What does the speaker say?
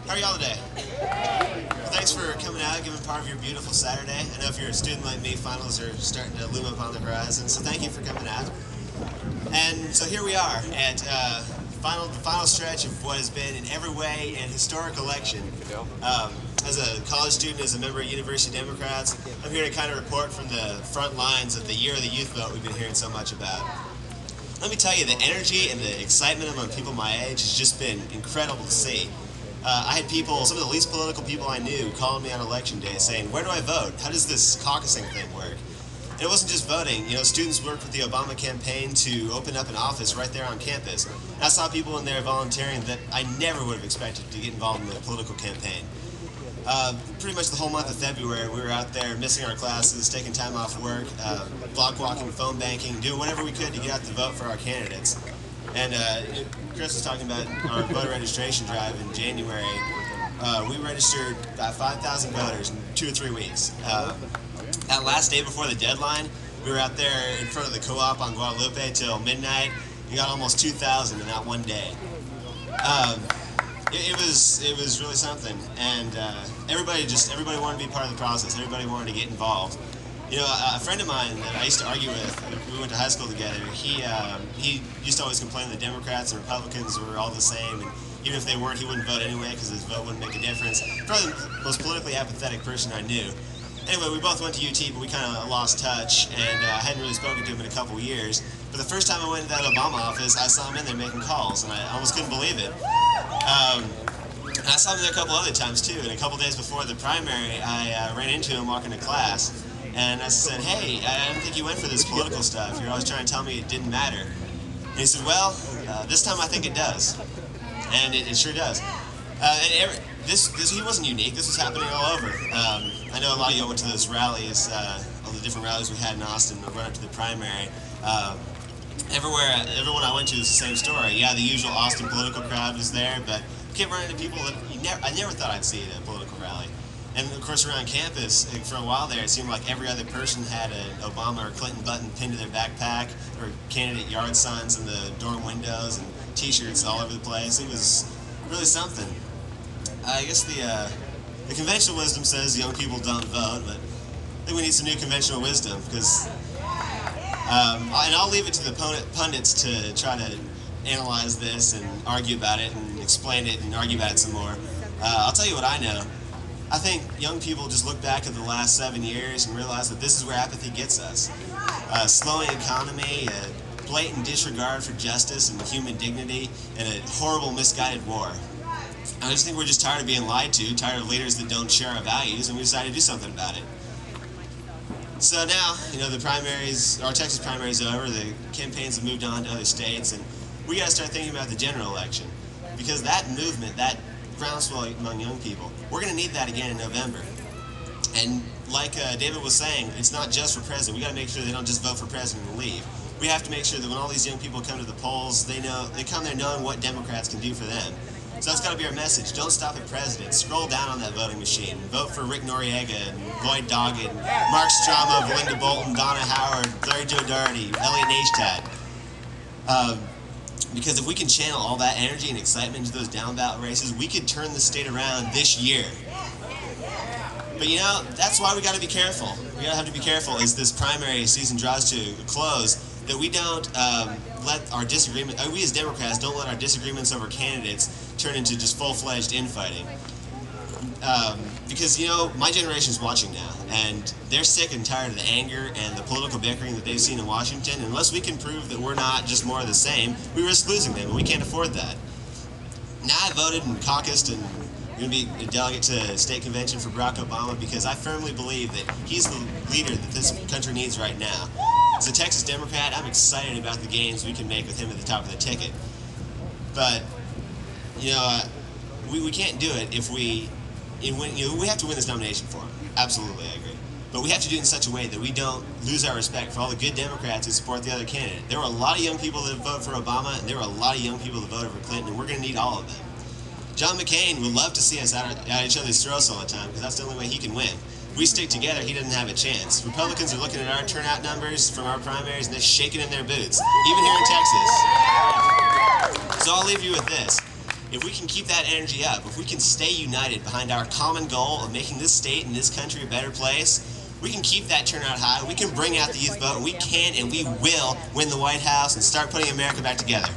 How are y'all today? Well, thanks for coming out, giving part of your beautiful Saturday. I know if you're a student like me, finals are starting to loom up on the horizon, so thank you for coming out. And so here we are at the final stretch of what has been in every way an historic election. As a college student, as a member of University Democrats, I'm here to kind of report from the front lines of the Year of the Youth vote we've been hearing so much about. Let me tell you, the energy and the excitement among people my age has just been incredible to see. I had people, some of the least political people I knew, calling me on election day saying, "Where do I vote? How does this caucusing thing work?" And it wasn't just voting. You know, students worked with the Obama campaign to open up an office right there on campus. And I saw people in there volunteering that I never would have expected to get involved in the political campaign. Pretty much the whole month of February, we were out there missing our classes, taking time off work, block walking, phone banking, doing whatever we could to get out the vote for our candidates. And Chris was talking about our voter registration drive in January. We registered about 5,000 voters in 2 or 3 weeks. That last day before the deadline, we were out there in front of the co-op on Guadalupe till midnight. We got almost 2,000 in that one day. It was really something, and everybody wanted to be part of the process. Everybody wanted to get involved. You know, a friend of mine that I used to argue with, we went to high school together, he used to always complain that Democrats and Republicans were all the same, and even if they weren't, he wouldn't vote anyway because his vote wouldn't make a difference. Probably the most politically apathetic person I knew. Anyway, we both went to UT, but we kind of lost touch, and I hadn't really spoken to him in a couple years. But the first time I went to that Obama office, I saw him in there making calls, and I almost couldn't believe it. I saw him there a couple other times too, and a couple days before the primary, I ran into him walking to class, and I said, "Hey, I didn't think you went for this political stuff. You're always trying to tell me it didn't matter." And he said, "Well, this time I think it does." And it sure does. He wasn't unique. This was happening all over. I know a lot of y'all went to those rallies, all the different rallies we had in Austin, the run up to the primary. Everyone I went to was the same story. Yeah, the usual Austin political crowd was there, but you kept running into people that I never thought I'd see at a political rally. And of course, around campus, for a while there, it seemed like every other person had an Obama or Clinton button pinned to their backpack, or candidate yard signs in the dorm windows, and T-shirts all over the place. It was really something. I guess the conventional wisdom says young people don't vote, but I think we need some new conventional wisdom, because and I'll leave it to the pundits to try to analyze this and argue about it and explain it and argue about it some more. I'll tell you what I know. I think young people just look back at the last 7 years and realize that this is where apathy gets us. A slowing economy, a blatant disregard for justice and human dignity, and a horrible, misguided war. I just think we're just tired of being lied to, tired of leaders that don't share our values, and we decided to do something about it. So now, you know, the primaries, our Texas primary is over, the campaigns have moved on to other states, and we got to start thinking about the general election. Because that movement, that groundswell among young people, we're going to need that again in November. And like David was saying, it's not just for president. We got to make sure they don't just vote for president and leave. We have to make sure that when all these young people come to the polls, they come there knowing what Democrats can do for them. So that's got to be our message. Don't stop at president. Scroll down on that voting machine. Vote for Rick Noriega and Lloyd Doggett, Mark Strama, Belinda Bolton, Donna Howard, Larry Joe Doherty, Elliot Nashtat. Because if we can channel all that energy and excitement into those down ballot races, we could turn the state around this year. But you know, that's why we got to be careful. We got to have to be careful as this primary season draws to a close, that we don't let our disagreement, we as Democrats don't let our disagreements over candidates turn into just full-fledged infighting. Because, you know, my generation's watching now, and they're sick and tired of the anger and the political bickering that they've seen in Washington. Unless we can prove that we're not just more of the same, we risk losing them, and we can't afford that. Now I voted and caucused and I'm going to be a delegate to state convention for Barack Obama because I firmly believe that he's the leader that this country needs right now. As a Texas Democrat, I'm excited about the gains we can make with him at the top of the ticket. But, you know, we can't do it if we have to win this nomination for him. Absolutely, I agree. But we have to do it in such a way that we don't lose our respect for all the good Democrats who support the other candidate. There were a lot of young people that voted for Obama, and there were a lot of young people that voted for Clinton, and we're going to need all of them. John McCain would love to see us at each other's throats all the time, because that's the only way he can win. If we stick together, he doesn't have a chance. Republicans are looking at our turnout numbers from our primaries, and they're shaking in their boots, even here in Texas. So I'll leave you with this. if we can keep that energy up, if we can stay united behind our common goal of making this state and this country a better place, we can keep that turnout high, we can bring out the youth vote, and we can and we will win the White House and start putting America back together.